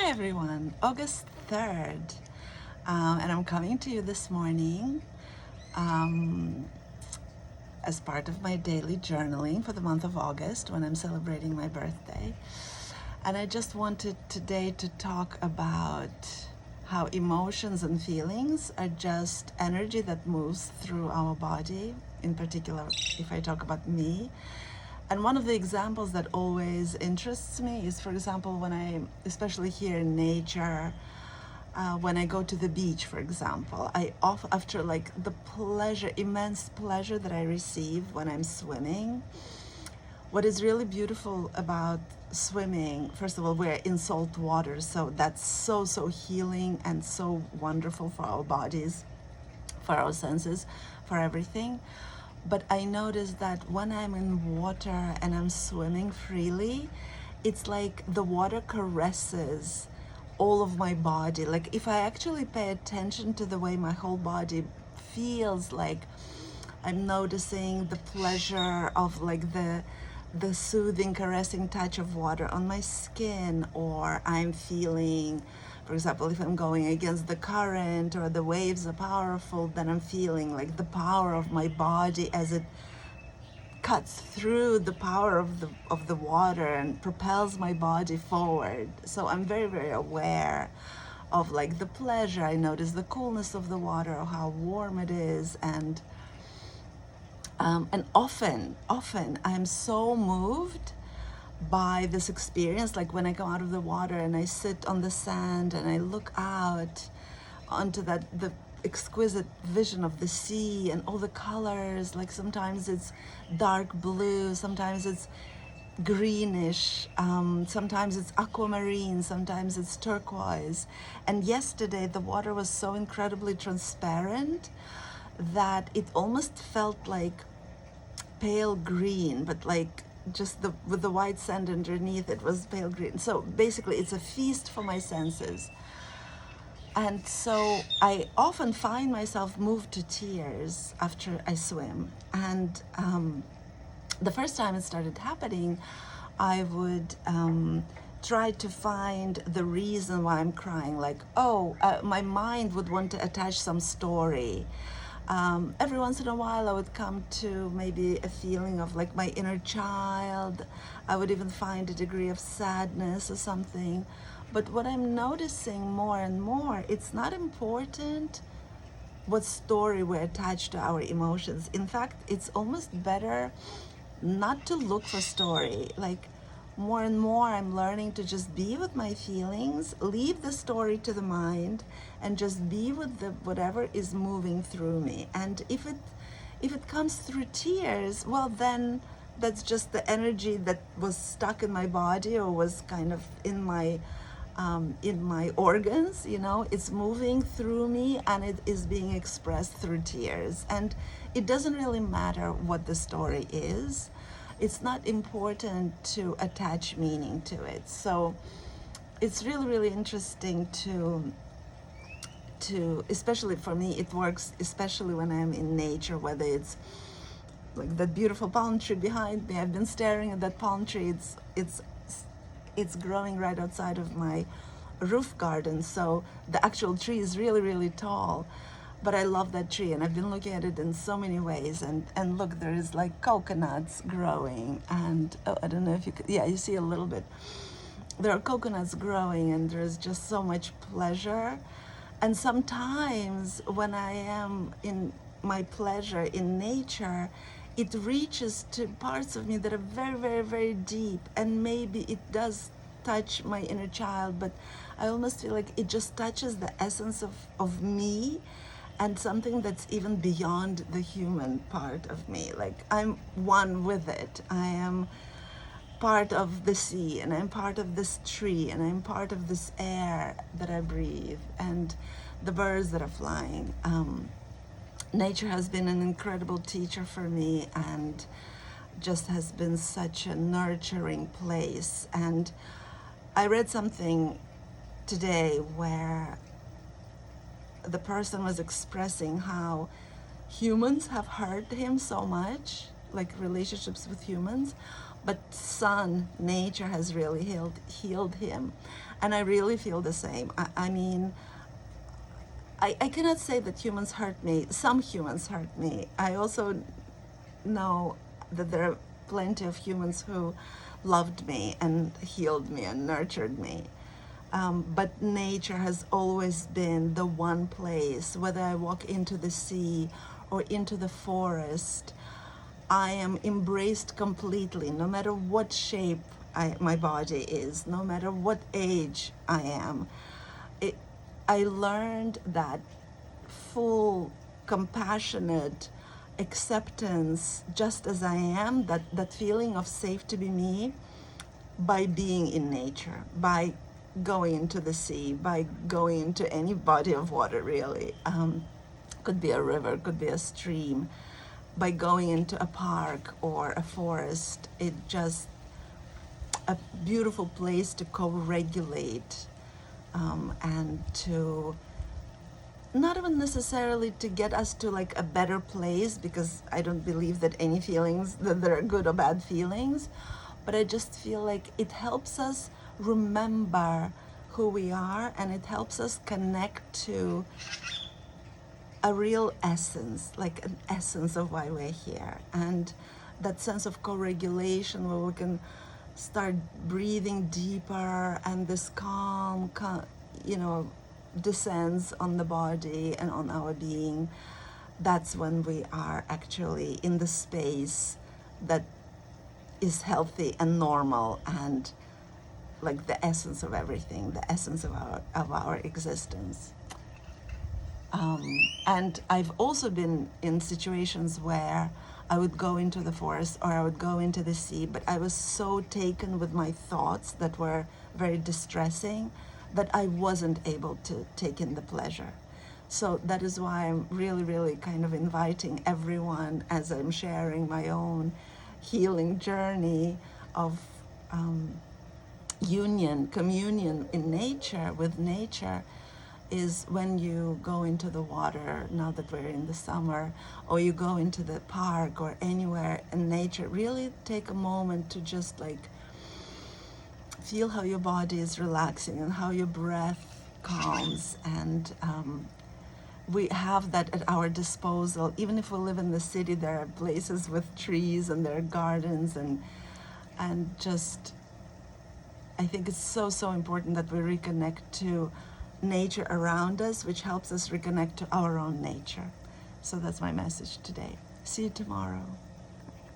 Hi everyone, August 3rd, and I'm coming to you this morning um, as part of my daily journaling for the month of August when I'm celebrating my birthday. And I just wanted today to talk about how emotions and feelings are just energy that moves through our body, in particular if I talk about me. And one of the examples that always interests me is, for example, when I, especially here in nature, when I go to the beach, for example, after like the pleasure, immense pleasure that I receive when I'm swimming. What is really beautiful about swimming, first of all, we're in salt water, so that's so healing and so wonderful for our bodies, for our senses, for everything. But I noticed that when I'm in water and I'm swimming freely, it's like the water caresses all of my body. Like if I actually pay attention to the way my whole body feels, like I'm noticing the pleasure of like the soothing, caressing touch of water on my skin, or I'm feeling, for example, if I'm going against the current or the waves are powerful, then I'm feeling like the power of my body as it cuts through the power of the water and propels my body forward. So I'm very aware of like the pleasure. I notice the coolness of the water, or how warm it is, and often I'm so moved by this experience, like when I come out of the water and I sit on the sand and I look out onto the exquisite vision of the sea and all the colors. Like sometimes it's dark blue, sometimes it's greenish, sometimes it's aquamarine, sometimes it's turquoise. And yesterday the water was so incredibly transparent that it almost felt like pale green, but like just with the white sand underneath, it was pale green. So basically it's a feast for my senses. And so I often find myself moved to tears after I swim. And the first time it started happening, I would try to find the reason why I'm crying. Like, my mind would want to attach some story. Every once in a while I would come to maybe a feeling of like my inner child. I would even find a degree of sadness or something. But what I'm noticing more and more, it's not important what story we attach to our emotions. In fact, it's almost better not to look for story. Like more and more I'm learning to just be with my feelings, leave the story to the mind, and just be with the whatever is moving through me. And if it comes through tears, well then that's just the energy that was stuck in my body or was kind of in my organs, it's moving through me and it is being expressed through tears. And it doesn't really matter what the story is. It's not important to attach meaning to it. So it's really interesting to especially for me, it works especially when I'm in nature, whether it's like that beautiful palm tree behind me. I've been staring at that palm tree. It's growing right outside of my roof garden, so the actual tree is really tall, but I love that tree and I've been looking at it in so many ways. And look, there is like coconuts growing, and I don't know if you could, yeah, you see a little bit. There are coconuts growing and there's just so much pleasure. And sometimes when I am in my pleasure in nature, it reaches to parts of me that are very deep, and maybe it does touch my inner child, but I almost feel like it just touches the essence of me and something that's even beyond the human part of me. Like I'm one with it. I am part of the sea, and I'm part of this tree, and I'm part of this air that I breathe, and the birds that are flying. Nature has been an incredible teacher for me and just has been such a nurturing place. And I read something today where the person was expressing how humans have hurt him so much, like relationships with humans, but nature has really healed him. And I really feel the same. I mean, I cannot say that humans hurt me. Some humans hurt me. I also know that there are plenty of humans who loved me and healed me and nurtured me. But nature has always been the one place, whether I walk into the sea or into the forest, I am embraced completely, no matter what shape my body is, no matter what age I am. I learned that full, compassionate acceptance, just as I am, that feeling of safe to be me, by being in nature, by going into the sea, by going into any body of water, really. Could be a river, could be a stream. By going into a park or a forest, it just a beautiful place to co-regulate, and to not even necessarily to get us to like a better place, because I don't believe that any feelings, that there are good or bad feelings, but I just feel like it helps us remember who we are, and it helps us connect to a real essence, like an essence of why we're here, and that sense of co-regulation where we can start breathing deeper, and this calm, descends on the body and on our being. That's when we are actually in the space that is healthy and normal, and like the essence of everything, the essence of our existence. And I've also been in situations where I would go into the forest or I would go into the sea, but I was so taken with my thoughts that were very distressing that I wasn't able to take in the pleasure. So that is why I'm really, really kind of inviting everyone, as I'm sharing my own healing journey of communion in nature, with nature, is when you go into the water, now that we're in the summer, or you go into the park or anywhere in nature, really take a moment to just like feel how your body is relaxing and how your breath calms. And we have that at our disposal. Even if we live in the city, there are places with trees and there are gardens, and just, I think it's so, so important that we reconnect to nature around us, which helps us reconnect to our own nature. So that's my message today. See you tomorrow.